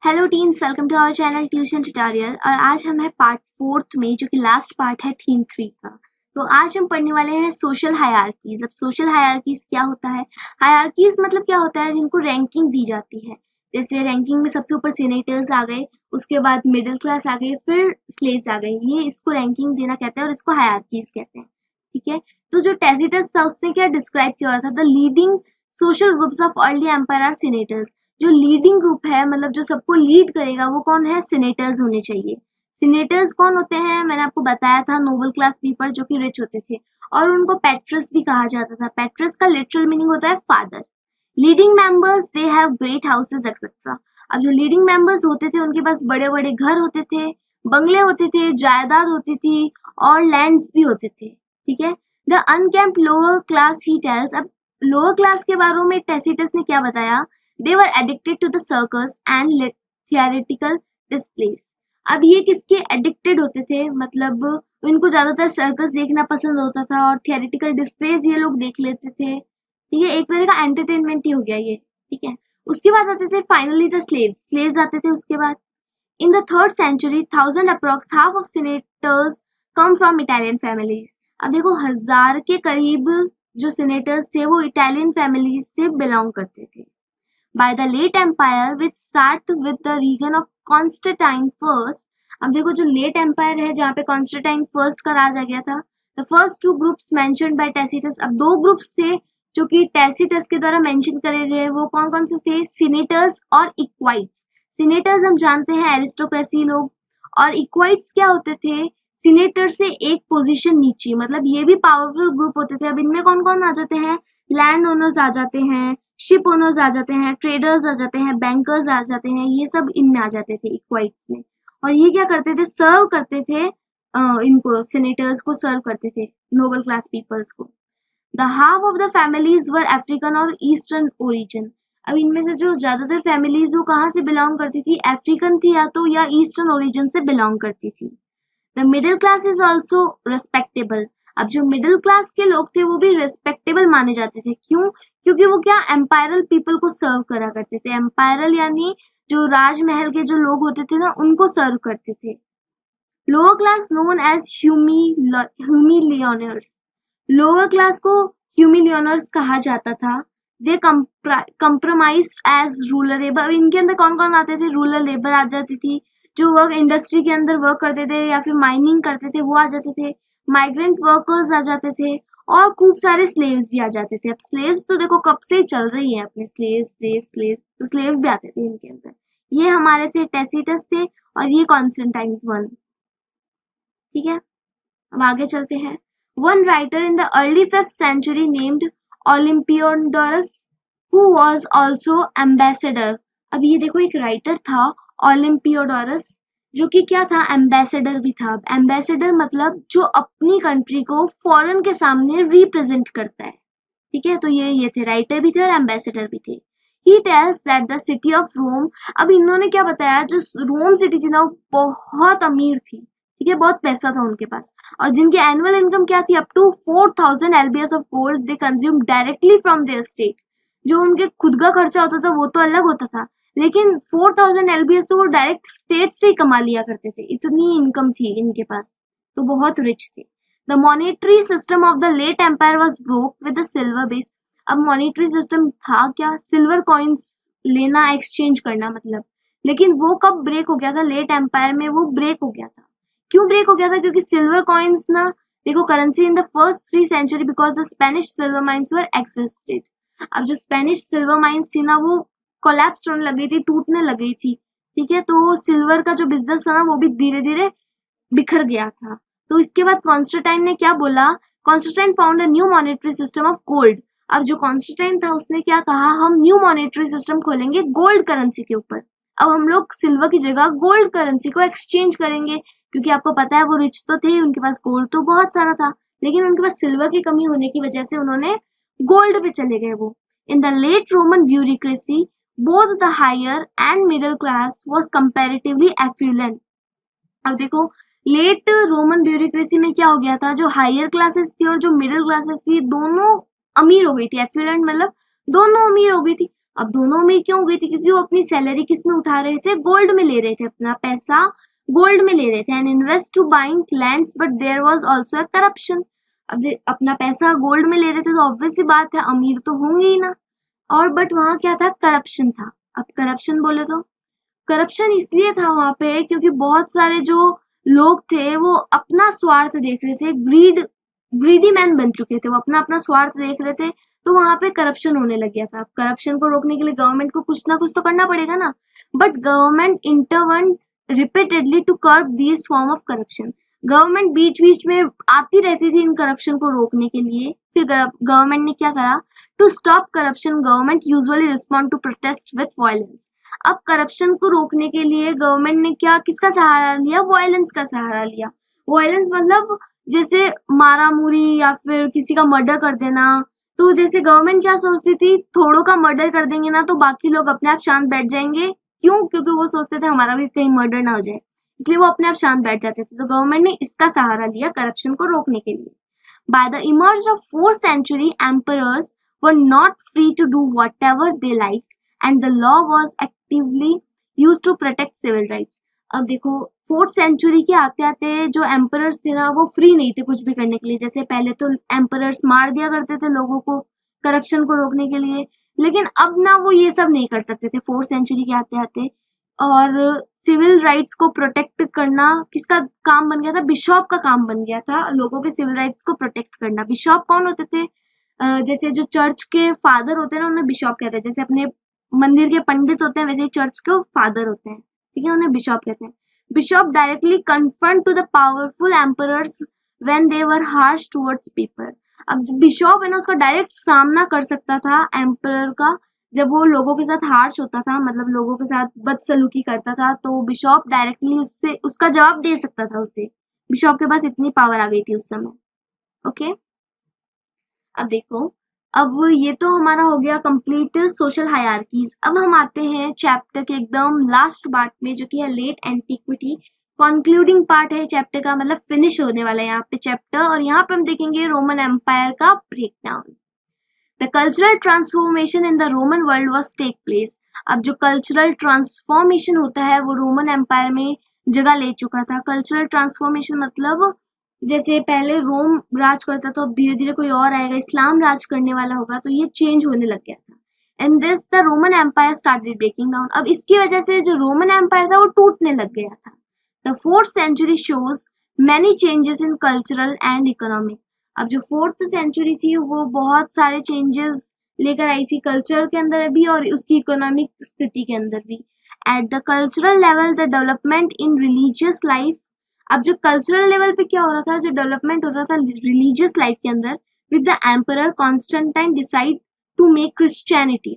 Hello teens, welcome to our channel tuition tutorial. और आज हम है पार्ट 4 में, जो कि लास्ट पार्ट है थीम 3 का। तो आज हम पढ़ने वाले हैं सोशल हायरार्कीज। अब सोशल हायरार्कीज क्या होता है? हायरार्कीज मतलब क्या होता है? जिनको रैंकिंग दी जाती है। जैसे रैंकिंग में सबसे ऊपर सीनेटर्स आ गए, उसके बाद मिडिल क्लास आ गए, फिर स्लेव्स आ गए। ये इसको रैंकिंग देना कहते हैं और इसको हायरार्कीज कहते हैं। ठीक है। तो जो टैसिटस था उसने क्या डिस्क्राइब किया था? The leading social groups of early empire are senators. जो लीडिंग ग्रुप है, मतलब जो सबको लीड करेगा, वो कौन है? सीनेटर्स होने चाहिए। सीनेटर्स कौन होते हैं? मैंने आपको बताया था, नोबल क्लास पीपल जो कि रिच होते थे, और उनको पेट्रस भी कहा जाता था। पेट्रस का लिटरल मीनिंग होता है father. Leading members they have great houses etcetera. अब जो लीडिंग मेंबर्स होते थे उनके पास बड़े बड़े घर होते थे, बंगले होते थे, जायदाद होती थी और लैंड्स भी होते थे। ठीक है। द अनकेम्प्ड लोअर क्लास ही टेल्स। अब लोअर क्लास के बारे में टैसिटस ने क्या बताया? They were addicted to the circus and theatrical displays. अब ये किसके एडिक्टेड होते थे? मतलब इनको ज्यादातर सर्कस देखना पसंद होता था और थियरिटिकल डिस्प्लेज ये लोग देख लेते थे। ठीक है, एक तरह का एंटरटेनमेंट ही हो गया ये। ठीक है। उसके बाद आते थे फाइनली द स्लेव्स। स्लेव्स आते थे उसके बाद। In the 3rd century, 1000 approx half of senators come from Italian families. अब देखो, 1000 के करीब जो सीनेटर्स थे वो इटालियन फैमिलीज से बिलोंग करते थे। By the late empire, which start with the reign of Constantine first. अब देखो, जो लेट एम्पायर है जहाँ पे कॉन्स्टेंटाइन फर्स्ट का राज आ गया था। The first two groups mentioned by Tacitus. अब दो ग्रुप्स थे जो कि टैसिटस के द्वारा मेंशन करे गए। वो कौन कौन से थे? सीनेटर्स और इक्वाइट्स। सीनेटर्स हम जानते हैं एरिस्टोक्रेसी लोग, और इक्वाइट्स क्या होते थे? सीनेटर से एक पोजीशन नीचे, मतलब ये भी पावरफुल ग्रुप होते थे। अब इनमें कौन कौन आ जाते हैं? लैंड ओनर्स आ जाते हैं, शिप ओनर्स आ जाते हैं, ट्रेडर्स आ जाते हैं, बैंकर्स आ जाते हैं। ये सब इनमें आ जाते थे इक्वाइट्स में। और ये क्या करते थे? सर्व करते थे, इनको सीनेटर्स को सर्व करते थे, नोबल क्लास पीपल्स को। The half of the families were African और ईस्टर्न ओरिजिन। अब इनमें से जो ज्यादातर फैमिलीज वो कहाँ से बिलोंग करती थी? अफ्रीकन थी या तो, या ईस्टर्न ओरिजिन से बिलोंग करती थी। The middle class is also respectable. अब जो मिडिल क्लास के लोग थे वो भी रिस्पेक्टेबल माने जाते थे। क्यों? क्योंकि वो क्या, एम्पायरल पीपल को सर्व करा करते थे। एम्पायरल यानी जो राजमहल के जो लोग होते थे ना, उनको सर्व करते थे। Lower class known as humiliores. Lower class को ह्यूमिलियनर्स कहा जाता था। They compromised as rural labour. अब इनके अंदर कौन कौन आते थे? रूरल लेबर आ जाती थी, जो वर्क इंडस्ट्री के अंदर वर्क करते थे या फिर माइनिंग करते थे वो आ जाते थे, माइग्रेंट वर्कर्स आ जाते थे, और खूब सारे स्लेव्स भी आ जाते थे। अब स्लेव्स तो देखो कब से ही चल रही है अपने, स्लेव्स तो स्लेव भी आते थे इनके अंदर। ये हमारे थे टैसिटस थे, और ये कॉन्स्टेंटाइन वन। ठीक है, अब आगे चलते हैं। One writer in the early 5th century named Olympiodorus, who was also ambassador. अब ये देखो, एक राइटर था ओलिम्पियोडोरस, जो कि क्या था? एम्बेसडर भी था। एम्बेसडर मतलब जो अपनी कंट्री को फॉरेन के सामने रिप्रेजेंट करता है। ठीक है, तो ये थे, राइटर भी थे और एम्बेसडर भी थे। He tells that the city of Rome. अब इन्होंने क्या बताया? जो रोम सिटी थी ना, वो बहुत अमीर थी। ठीक है, बहुत पैसा था उनके पास, और जिनकी एनुअल इनकम क्या थी? Up to 4000 LBS of gold they consume directly from their state. जो उनके खुद का खर्चा होता था वो तो अलग होता था, लेकिन 4000 एलबीएस तो वो डायरेक्ट स्टेट से ही कमा लिया करते थे। इतनी इनकम थी इनके पास, तो बहुत रिच थे। The monetary system of the late empire was broke with the silver base. अब मॉनेटरी सिस्टम था क्या? सिल्वर कॉइन्स लेना, एक्सचेंज करना मतलब। लेकिन वो कब ब्रेक हो गया था? लेट एम्पायर में वो ब्रेक हो गया था। क्यों ब्रेक हो गया था? क्योंकि सिल्वर कॉइन्स ना, देखो, currency in the first 3 century because the Spanish silver mines were existed. अब जो स्पेनिश सिल्वर माइंस थी ना, वो कोलैप्स होने लग गई थी, टूटने लग गई थी। ठीक है, तो सिल्वर का जो बिजनेस था ना, वो भी धीरे धीरे बिखर गया था। तो इसके बाद कॉन्स्टेंटाइन ने क्या बोला? Constantine found a new monetary system of gold. अब जो कॉन्स्टेंटाइन था उसने क्या कहा? हम न्यू मॉनेटरी सिस्टम खोलेंगे गोल्ड करेंसी के ऊपर। अब हम लोग सिल्वर की जगह गोल्ड करेंसी को एक्सचेंज करेंगे, क्योंकि आपको पता है वो रिच तो थे, उनके पास गोल्ड तो बहुत सारा था, लेकिन उनके पास सिल्वर की कमी होने की वजह से उन्होंने गोल्ड पे चले गए वो। In the late Roman bureaucracy both the higher and middle class was comparatively affluent. अब देखो, लेट रोमन ब्यूरोक्रेसी में क्या हो गया था? जो हायर क्लासेस थी और जो मिडिल क्लासेस थी, दोनों अमीर हो गई थी। एफ्लुएंट मतलब दोनों अमीर हो गई थी। अब दोनों में क्यों हुई थी? क्योंकि वो अपनी सैलरी किस में उठा रहे थे? गोल्ड में ले रहे थे, अपना पैसा गोल्ड में ले रहे थे and invest to buying lands, but there was also a corruption. अब अपना पैसा गोल्ड में ले रहे थे तो ऑब्वियस सी बात है अमीर तो होंगे ही ना। और बट वहां क्या था? करप्शन था। अब करप्शन बोले तो करप्शन इसलिए था वहां पे क्योंकि बहुत सारे जो लोग थे वो अपना स्वार्थ देख रहे थे, ग्रीडी मैन बन चुके थे, वो अपना अपना स्वार्थ देख रहे थे, तो वहां पे करप्शन होने लग गया था। करप्शन को रोकने के लिए गवर्नमेंट को कुछ ना कुछ तो करना पड़ेगा ना, but government intervene repeatedly to curb this form of corruption. Government बीच बीच में आती रहती थी इन करप्शन को रोकने के लिए। फिर गवर्नमेंट ने क्या करा? To stop corruption government usually respond to protest with violence. अब करप्शन को रोकने के लिए गवर्नमेंट ने क्या किसका सहारा लिया? वायलेंस का सहारा लिया। वायलेंस मतलब जैसे मारा मुरी या फिर किसी का मर्डर कर देना। तो जैसे गवर्नमेंट क्या सोचती थी, थोड़ों का मर्डर कर देंगे ना तो बाकी लोग अपने आप शांत बैठ जाएंगे। क्यों? क्योंकि वो सोचते थे हमारा भी कहीं मर्डर ना हो जाए, इसलिए वो अपने आप शांत बैठ जाते थे। तो गवर्नमेंट ने इसका सहारा लिया करप्शन को रोकने के लिए। By the emerge of 4th century, emperors were not free to do whatever they liked, and the law was actively used to protect civil rights. अब देखो 4th सेंचुरी के आते आते जो एम्परर्स थे ना वो फ्री नहीं थे कुछ भी करने के लिए। जैसे पहले तो एम्परर्स मार दिया करते थे लोगों को करप्शन को रोकने के लिए, लेकिन अब ना वो ये सब नहीं कर सकते थे 4th सेंचुरी के आते आते। और सिविल राइट्स को प्रोटेक्ट करना किसका काम बन गया था? बिशॉप का काम बन गया था लोगों के सिविल राइट्स को प्रोटेक्ट करना। बिशॉप कौन होते थे? जैसे जो चर्च के फादर होते हैं ना उन्हें बिशॉप कहते हैं। जैसे अपने मंदिर के पंडित होते हैं वैसे ही चर्च के फादर होते हैं, ठीक है, उन्हें बिशॉप कहते हैं। Bishop directly confront to the powerful emperors when they were harsh towards people. अब बिशॉप है ना उसका डायरेक्ट सामना कर सकता था एम्परर का जब वो लोगों के साथ हार्श होता था, मतलब लोगों के साथ बदसलूकी करता था, तो बिशॉप डायरेक्टली उससे उसका जवाब दे सकता था उसे। बिशॉप के पास इतनी पावर आ गई थी उस समय। ओके, अब देखो, अब ये तो हमारा हो गया कंप्लीट सोशल हायरार्कीज। अब हम आते हैं चैप्टर के एकदम लास्ट पार्ट में जो कि है लेट एंटिक्विटी। कंक्लूडिंग पार्ट है चैप्टर का, मतलब फिनिश होने वाला है यहाँ पे चैप्टर। और यहाँ पे हम देखेंगे रोमन एम्पायर का breakdown. The cultural transformation in the Roman world was take place. अब जो कल्चरल ट्रांसफॉर्मेशन होता है वो रोमन एम्पायर में जगह ले चुका था। कल्चरल ट्रांसफॉर्मेशन मतलब जैसे पहले रोम राज करता था, अब धीरे धीरे कोई और आएगा, इस्लाम राज करने वाला होगा, तो ये चेंज होने लग गया था। And this the Roman empire started breaking down. अब इसकी वजह से जो रोमन एम्पायर था वो टूटने लग गया था। The 4th century shows many changes in cultural and economic. अब जो 4th सेंचुरी थी वो बहुत सारे चेंजेस लेकर आई थी कल्चर के अंदर भी और उसकी इकोनॉमिक स्थिति के अंदर भी। At the cultural level the development in religious life. अब जो कल्चरल लेवल पे क्या हो रहा था, जो डेवलपमेंट हो रहा था रिलीजियस लाइफ के अंदर, with the emperor Constantine decide to make Christianity.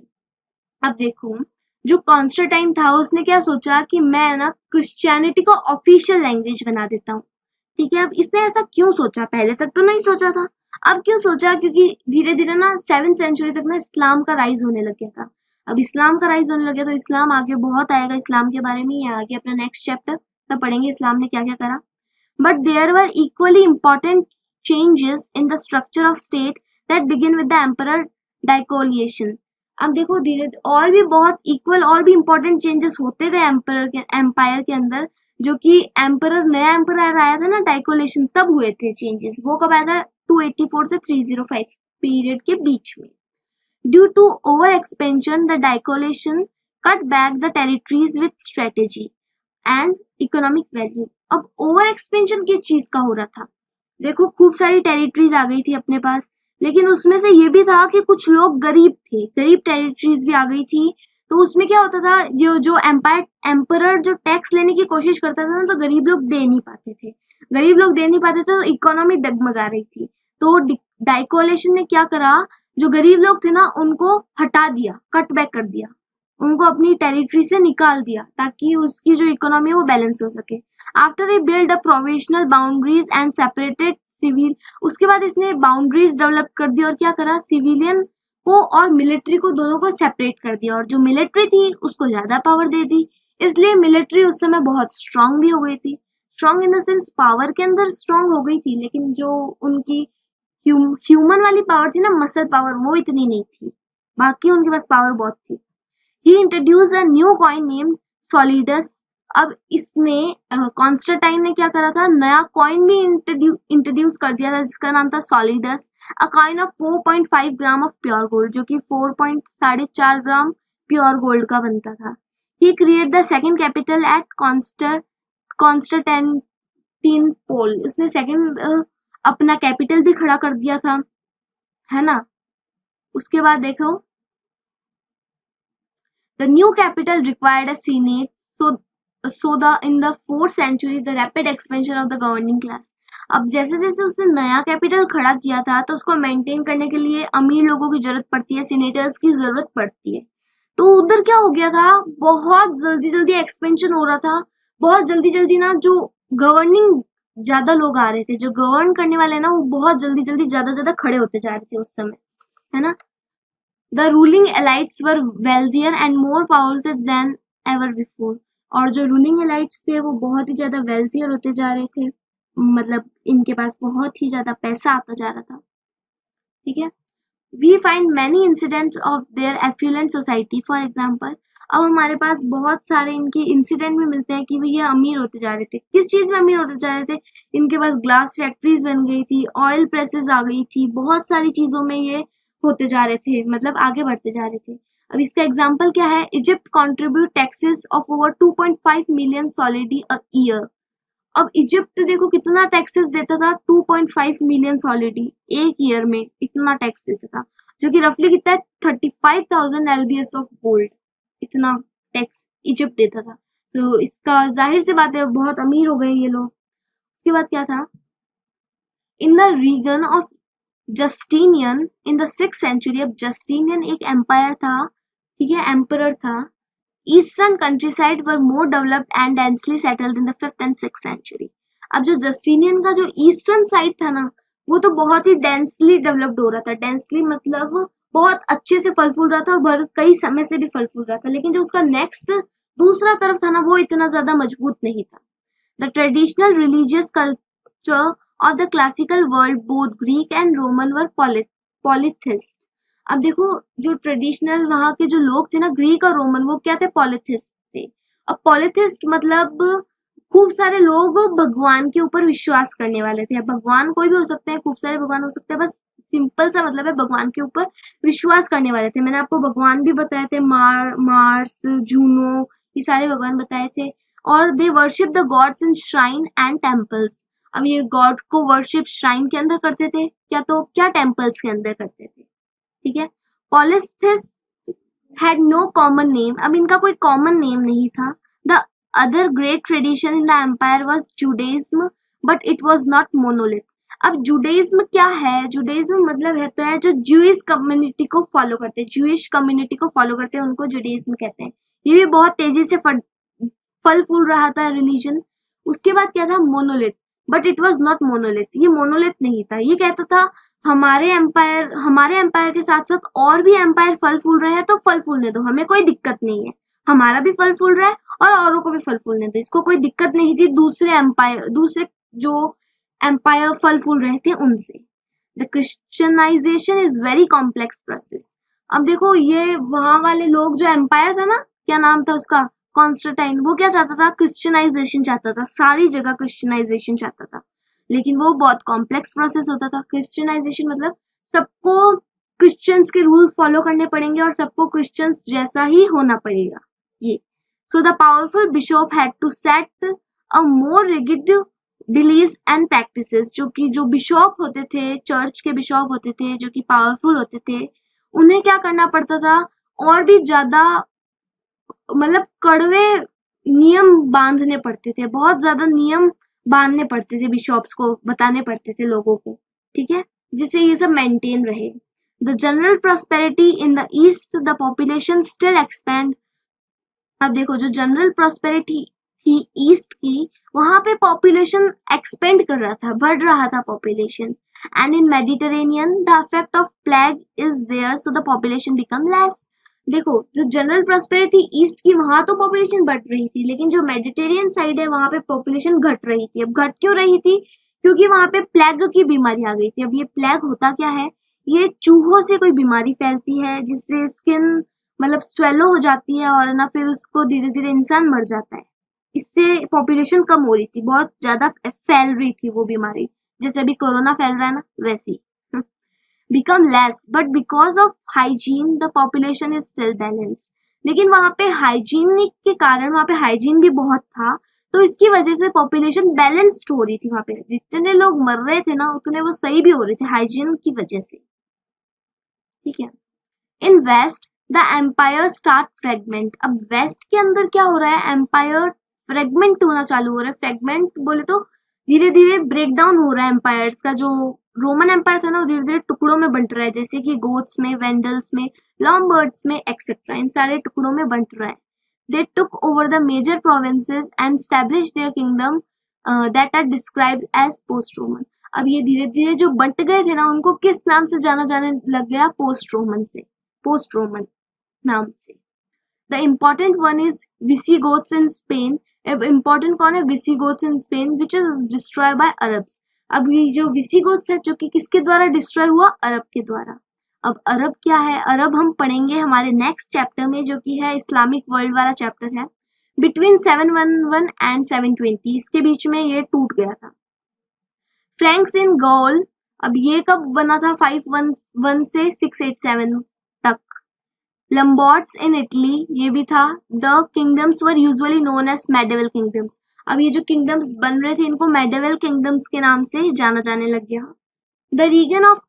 अब देखो जो कॉन्स्टेंटाइन था उसने क्या सोचा कि मैं ना क्रिश्चियनिटी को ऑफिशियल लैंग्वेज बना देता हूँ, ठीक है। अब इसने ऐसा क्यों सोचा? पहले तक तो नहीं सोचा था, अब क्यों सोचा? क्योंकि धीरे धीरे ना 7th सेंचुरी तक ना इस्लाम का राइज होने लग गया था। अब इस्लाम का राइज होने लग गया तो इस्लाम आगे बहुत आएगा, इस्लाम के बारे में ही आगे अपना नेक्स्ट चैप्टर तब पढ़ेंगे इस्लाम ने क्या क्या करा। But there were equally important changes in the structure of state that begin with the emperor Diocletian. अब देखो धीरे और भी बहुत इक्वल और भी इम्पोर्टेंट चेंजेस होते गए एम्पायर के अंदर, जो कि नया एम्परर आया था ना डाइकोलेशन, तब हुए थे चेंजेस। वो कब आया था? 284 से 305 पीरियड के बीच में। Due to over expansion the Diocletian cut back the territories with strategic and economic value. अब ओवर एक्सपेंशन किस चीज का हो रहा था? देखो खूब सारी टेरिटरीज आ गई थी अपने पास, लेकिन उसमें से ये भी था कि कुछ लोग गरीब थे, गरीब टेरिटरीज भी आ गई थी। तो उसमें क्या होता था, जो एम्परर जो टैक्स लेने की कोशिश करता था ना, तो गरीब लोग दे नहीं पाते थे। गरीब लोग दे नहीं पाते थे तो इकोनॉमी डगमगा रही थी। तो डाइकोलेशन ने क्या करा, जो गरीब लोग थे ना उनको हटा दिया, कट बैक कर दिया, उनको अपनी टेरिटरी से निकाल दिया ताकि उसकी जो इकोनॉमी है वो बैलेंस हो सके। After a build a provisional boundaries and separated civil, उसके बाद इसने बाउंड्रीज डेवलप कर दी और क्या करा, सिविलियन को और मिलिट्री को दोनों को सेपरेट कर दिया, और जो मिलिट्री थी उसको ज्यादा पावर दे दी। इसलिए मिलिट्री उस समय बहुत स्ट्रांग भी हो गई थी। Strong in the sense power के अंदर स्ट्रांग हो गई थी, लेकिन जो उनकी ह्यूमन वाली पावर थी ना, मसल पावर, वो इतनी नहीं थी। बाकी उनके पास पावर बहुत थी। He introduce a new coin named solidus. अब इसने कॉन्स्टेंटाइन ने क्या करा था, नया कॉइन भी इंट्रोड्यूस कर दिया था जिसका नाम था solidus. A coin of 4.5 gram of pure gold, जो कि 4.4 ग्राम प्योर गोल्ड का बनता था। He create the second capital at Constantinople, उसने सेकंड अपना कैपिटल भी खड़ा कर दिया था, है ना। उसके बाद देखो, the new capital required a senate, so the in the 4th century the rapid expansion of the governing class। अब जैसे जैसे उसने नया कैपिटल खड़ा किया था तो उसको मेंटेन करने के लिए अमीर लोगों की जरूरत पड़ती है, सीनेटर्स की जरूरत पड़ती है। तो उधर क्या हो गया था, बहुत जल्दी जल्दी एक्सपेंशन हो रहा था, बहुत जल्दी जल्दी ना, जो गवर्निंग ज्यादा लोग आ रहे थे, जो गवर्न करने वाले ना, वो बहुत जल्दी जल्दी ज्यादा खड़े होते जा रहे थे उस समय, है ना। The ruling elites were wealthier and more powerful than ever before। और जो रूलिंग एलाइट्स थे वो बहुत ही ज्यादा वेल्थियर होते जा रहे थे, मतलब इनके पास बहुत ही ज्यादा पैसा आता जा रहा था, ठीक है। We find many incidents of their affluent society, for example. अब हमारे पास बहुत सारे इनके इंसिडेंट भी मिलते हैं कि ये अमीर होते जा रहे थे। किस चीज में अमीर होते जा रहे थे, इनके पास ग्लास फैक्ट्रीज बन गई थी, ऑयल प्रेसेस आ गई थी, बहुत सारी चीजों में ये होते जा रहे थे, मतलब आगे बढ़ते जा रहे थे। अब इसका एग्जाम्पल क्या है, Egypt contribute taxes of over 2.5 million solidi a year. अब इजिप्ट देखो कितना टैक्सेस देता था, 2.5 मिलियन सॉलिडी एक ईयर में, इतना टैक्स देता था, जो कि रफली कितना है, 35,000 एलबीएस ऑफ गोल्ड, इतना टैक्स इजिप्ट देता था। तो इसका जाहिर सी बात है बहुत अमीर हो गए ये लोग। उसके बाद क्या था, in the reason of Justinian in the 6th century. अब जस्टिनियन एक एम्पायर था, ठीक है, एम्परर था। Eastern countryside were more developed and densely settled in the 5th and 6th century. अब जो जस्टिनियन का जो ईस्टर्न साइड था ना, वो तो बहुत ही डेंसली डेवलप्ड हो रहा था। डेंसली मतलब बहुत अच्छे से फल फूल रहा था और कई समय से भी फल फूल रहा था, लेकिन जो उसका नेक्स्ट दूसरा तरफ था ना, वो इतना ज्यादा मजबूत नहीं था। The traditional religious culture of the classical world both Greek and Roman were polytheist. अब देखो, जो ट्रेडिशनल वहां के जो लोग थे ना, ग्रीक और रोमन, वो क्या थे, पॉलिथिस्ट थे। अब पॉलिथिस्ट मतलब खूब सारे लोग भगवान के ऊपर विश्वास करने वाले थे। अब भगवान कोई भी हो सकते हैं, खूब सारे भगवान हो सकते हैं, बस सिंपल सा मतलब है भगवान के ऊपर विश्वास करने वाले थे। मैंने आपको भगवान भी बताए थे, मार्स, जूनो, ये सारे भगवान बताए थे। और they worship the gods in shrine and temples. अब ये गॉड को वर्शिप श्राइन के अंदर करते थे क्या, तो क्या टेम्पल्स के अंदर करते थे, ठीक है। Polytheists had no common name. अब इनका कोई कॉमन नेम नहीं था। The other great tradition in the empire was Judaism, but it was not monolith. अब जुडाइज्म क्या है, जुडाइज्म मतलब है तो है जो ज्यूइश कम्युनिटी को फॉलो करते हैं, ज्यूइश कम्युनिटी को फॉलो करते हैं, उनको जुडाइज्म कहते हैं। ये भी बहुत तेजी से फल फूल रहा था रिलीजन। उसके बाद क्या था, monolith, but it was not monolith. ये मोनोलिथ नहीं था, ये कहता था हमारे एम्पायर के साथ साथ और भी एम्पायर फल फूल रहे हैं तो फल फूलने दो, हमें कोई दिक्कत नहीं है, हमारा भी फल फूल रहा है और औरों को भी फल फूलने दो, इसको कोई दिक्कत नहीं थी दूसरे जो एम्पायर फल फूल रहे थे उनसे। The Christianization is very complex process. अब देखो, ये वहां वाले लोग, जो एम्पायर था ना, क्या नाम था उसका, कॉन्स्टेंटाइन, वो क्या चाहता था, क्रिश्चियनाइजेशन चाहता था, सारी जगह क्रिश्चियनाइजेशन चाहता था, लेकिन वो बहुत कॉम्प्लेक्स प्रोसेस होता था। क्रिश्चियनाइजेशन मतलब सबको क्रिश्चियंस के रूल फॉलो करने पड़ेंगे और सबको क्रिश्चियंस जैसा ही होना पड़ेगा, ये। So the powerful bishop had to set a more rigid believes and practices. जो कि जो बिशप होते थे, चर्च के बिशप होते थे, जो कि पावरफुल होते थे, उन्हें क्या करना पड़ता था, और भी ज्यादा मतलब कड़वे नियम बांधने पड़ते थे, बहुत ज्यादा नियम बांधने पड़ते थे, बिशॉप्स को बताने पड़ते थे लोगों को, ठीक है, जिससे ये सब मेंटेन रहे। The general prosperity in the east, the population still expand. अब देखो, जो जनरल प्रॉस्पेरिटी थी ईस्ट की, वहां पे पॉपुलेशन एक्सपेंड कर रहा था, बढ़ रहा था population. And in Mediterranean the effect of plague is there, so the population become less. देखो, जो जनरल प्रॉस्पेरिटी ईस्ट की, वहां तो पॉपुलेशन बढ़ रही थी, लेकिन जो मेडिटेरियन साइड है वहां पे पॉपुलेशन घट रही थी। अब घट क्यों रही थी, क्योंकि वहां पे प्लेग की बीमारी आ गई थी। अब ये प्लेग होता क्या है, ये चूहों से कोई बीमारी फैलती है जिससे स्किन मतलब स्वेलो हो जाती है और ना फिर उसको धीरे धीरे इंसान मर जाता है। इससे पॉपुलेशन कम हो रही थी, बहुत ज्यादा फैल रही थी वो बीमारी, जैसे अभी कोरोना फैल रहा है ना वैसी। become less but because of hygiene the population is still balanced। लेकिन वहां पे हाइजीनिक के कारण वहां पे हाइजीन भी बहुत था, तो इसकी वजह से पॉपुलेशन बैलेंस्ड हो रही थी। वहां पे जितने लोग मर रहे थे ना उतने वो सही भी हो रहे थे हाइजीन की वजह से। ठीक है। In west the empire start fragment. अब वेस्ट के अंदर क्या हो रहा है, एम्पायर फ्रेगमेंट होना चालू हो रहा है। फ्रेगमेंट बोले तो धीरे धीरे ब्रेक डाउन हो रहा है एम्पायर्स का। जो रोमन एम्पायर था ना वो धीरे धीरे टुकड़ों में बंट रहा है, जैसे कि गोथ्स में, वेंडल्स में, लॉम्बर्ड्स में एक्सेट्रा, इन सारे टुकड़ों में बंट रहा है। They took over the major provinces and establish their kingdom that are described as post Roman. अब ये धीरे धीरे जो बंट गए थे ना उनको किस नाम से जाना जाने लग गया, पोस्ट रोमन से, पोस्ट रोमन नाम से। The important one is Visigoths in Spain. अब इम्पोर्टेंट कौन है, Visigoths in Spain which is destroy by Arabs. अब ये जो विसिगोथ्स है जो कि किसके द्वारा डिस्ट्रॉय हुआ, अरब के द्वारा। अब अरब क्या है, अरब हम पढ़ेंगे हमारे नेक्स्ट चैप्टर में जो कि है इस्लामिक वर्ल्ड वाला चैप्टर है। बिटवीन 711 एंड 720 इसके बीच में ये टूट गया था। फ्रैंक्स इन गॉल, अब ये कब बना था, 511 से 687 तक। लंबॉर्ड्स इन इटली, ये भी था। The kingdoms were usually known as medieval kingdoms. अब ये जो किंगडम्स बन रहे थे इनको मेडिवल किंगडम्स के नाम से जाना जाने लग गया। The reason of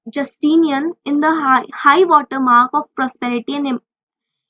Justinian in the high water mark of prosperity and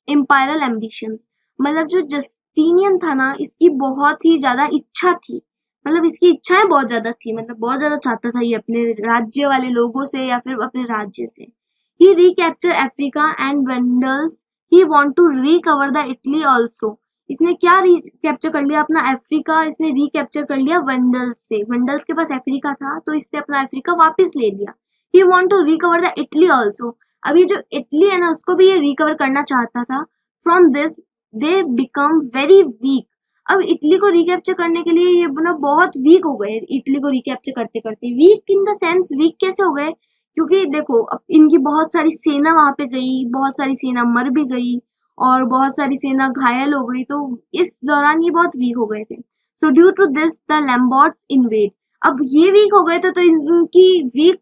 imperial ambition. मतलब जो जस्टिनियन था ना इसकी बहुत ही ज्यादा इच्छा थी, मतलब इसकी इच्छाएं बहुत ज्यादा थी, मतलब बहुत ज्यादा चाहता था ये अपने राज्य वाले लोगों से या फिर अपने राज्य से। He recaptured Africa and Vandals. He want to recover the Italy also. इसने क्या रिकैप्चर कर लिया, अपना अफ्रीका इसने रिकैप्चर कर लिया वंडल्स से। वंडल्स के पास अफ्रीका था तो इसने अपना अफ्रीका वापस ले लिया। He want to recover the Italy also. अब ये जो इटली है ना उसको भी ये रिकवर करना चाहता था। From this they become very weak. अब इटली को रिकैप्चर करने के लिए ये ना बहुत वीक हो गए। इटली को रिकैप्चर करते करते weak in the sense, weak कैसे हो गए, क्योंकि देखो अब इनकी बहुत सारी सेना वहां पे गई, बहुत सारी सेना मर भी गई और बहुत सारी सेना घायल हो गई, तो इस दौरान ये बहुत वीक हो गए थे। So due to this the Lombards invade. अब ये वीक हो गए थे तो इनकी वीक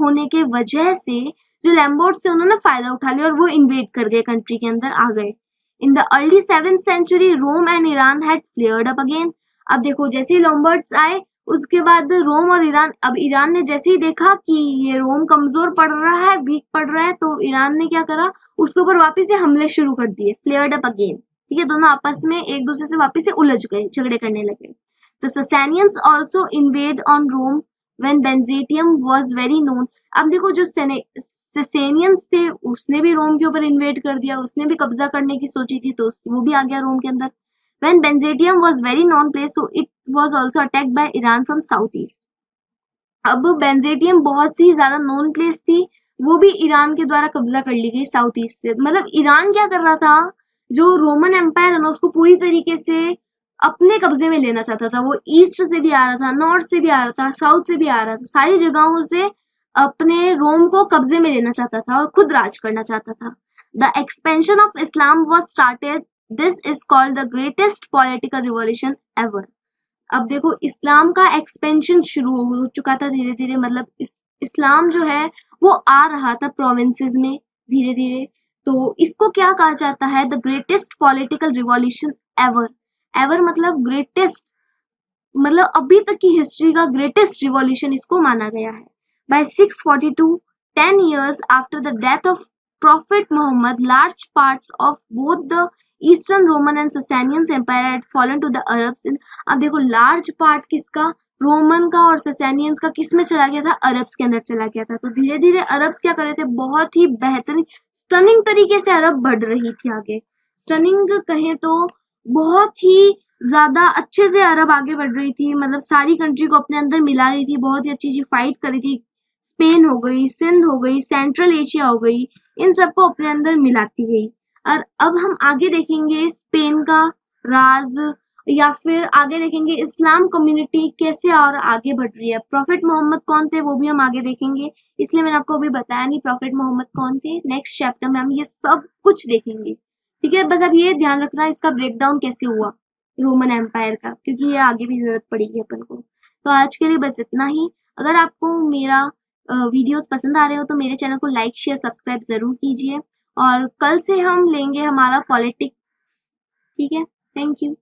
होने के वजह से जो लैम्बॉर्ड्स थे उन्होंने फायदा उठा लिया और वो इन्वेड कर गए, कंट्री के अंदर आ गए। In the early 7th century Rome and Iran had flared up again. अब देखो जैसे ही लॉम्बर्ड्स आए उसके बाद रोम और ईरान, अब ईरान ने जैसे ही देखा कि ये रोम कमजोर पड़ रहा है, वीक पड़ रहा है, तो ईरान ने क्या करा, उसके ऊपर वापस से हमले शुरू कर दिए, फ्लेयर्ड अप अगेन। ठीक है, दोनों आपस में एक दूसरे से वापस से उलझ गए, झगड़े करने लगे। The Sasanians also invade on Rome when Byzantium was very known. अब देखो जो ससेनियंस थे उसने भी रोम के ऊपर इन्वेड कर दिया, उसने भी कब्जा करने की सोची थी तो वो भी आ गया रोम के अंदर। When Byzantium was very known place, so it was also attacked by Iran from southeast. अब बेंजेटियम बहुत ही ज्यादा नोन प्लेस थी, वो भी ईरान के द्वारा कब्जा कर ली गई साउथ ईस्ट से। मतलब ईरान क्या कर रहा था, जो रोमन एम्पायर है ना उसको पूरी तरीके से अपने कब्जे में लेना चाहता था। वो ईस्ट से भी आ रहा था, नॉर्थ से भी आ रहा था, साउथ से भी आ रहा था, सारी जगहों से अपने रोम को कब्जे में लेना चाहता था और खुद राज करना चाहता था। The expansion of Islam was started, this is called the greatest political revolution ever. अब देखो इस्लाम का एक्सपेंशन शुरू हो चुका था धीरे धीरे, मतलब इस्लाम जो है वो आ रहा था प्रोविंसेस में धीरे धीरे, तो इसको क्या कहा जाता है, the greatest political revolution ever. Ever मतलब ग्रेटेस्ट, मतलब अभी तक की हिस्ट्री का ग्रेटेस्ट रिवॉल्यूशन इसको माना गया है। By 642, 10 years after the death of Prophet Muhammad, large parts of both the Eastern Roman and Sasanian Empire had fallen to the Arabs in। अब देखो लार्ज पार्ट किसका, रोमन का और ससैनियंस का किस में चला गया था, अरब्स के अंदर चला गया था। तो धीरे धीरे अरब्स क्या कर रहे थे, बहुत ही बेहतरीन स्टनिंग तरीके से अरब बढ़ रही थी आगे। स्टनिंग कहें तो बहुत ही ज्यादा अच्छे से अरब आगे बढ़ रही थी, मतलब सारी कंट्री को अपने अंदर मिला रही थी, बहुत ही अच्छी फाइट कर रही थी। स्पेन हो गई, सिंध हो गई, सेंट्रल एशिया हो गई, इन सबको अपने अंदर मिलाती गई। और अब हम आगे देखेंगे स्पेन का राज या फिर आगे देखेंगे इस्लाम कम्युनिटी कैसे और आगे बढ़ रही है। प्रॉफिट मोहम्मद कौन थे वो भी हम आगे देखेंगे, इसलिए मैंने आपको अभी बताया नहीं प्रॉफिट मोहम्मद कौन थे। नेक्स्ट चैप्टर में हम ये सब कुछ देखेंगे, ठीक है। बस अब ये ध्यान रखना इसका ब्रेकडाउन कैसे हुआ रोमन एम्पायर का, क्योंकि ये आगे भी जरूरत पड़ेगी अपन को। तो आज के लिए बस इतना ही। अगर आपको मेरा वीडियोस पसंद आ रहे हो तो मेरे चैनल को लाइक शेयर सब्सक्राइब जरूर कीजिए, और कल से हम लेंगे हमारा पॉलिटिक्स, ठीक है। Thank you.